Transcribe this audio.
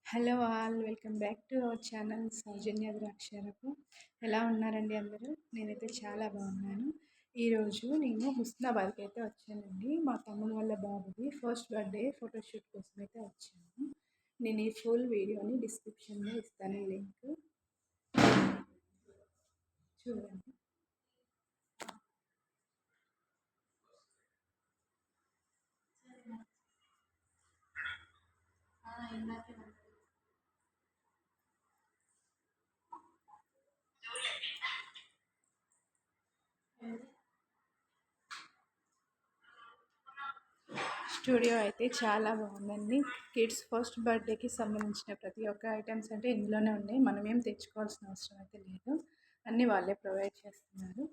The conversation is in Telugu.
Hello all welcome back to our channel Soujanya Draksharapu. ఎలా ఉన్నారండి అందరూ? నేనైతే చాలా బాగున్నాను. ఈరోజు నేను హుస్నాబాద్కి అయితే వచ్చానండి. మా తమ్ముడు వాళ్ళ బాబుది ఫస్ట్ బర్త్డే ఫోటోషూట్ కోసం అయితే వచ్చాను. నేను ఈ ఫుల్ వీడియోని డిస్క్రిప్షన్లో ఇస్తాను, లింక్ చూడండి. స్టూడియో అయితే చాలా బాగుందండి. కిడ్స్ ఫస్ట్ బర్త్డేకి సంబంధించిన ప్రతి ఒక్క ఐటమ్స్ అంటే ఇందులోనే ఉన్నాయి. మనం ఏం తెచ్చుకోవాల్సిన అవసరం అయితే లేదు, అన్నీ వాళ్ళే ప్రొవైడ్ చేస్తున్నారు.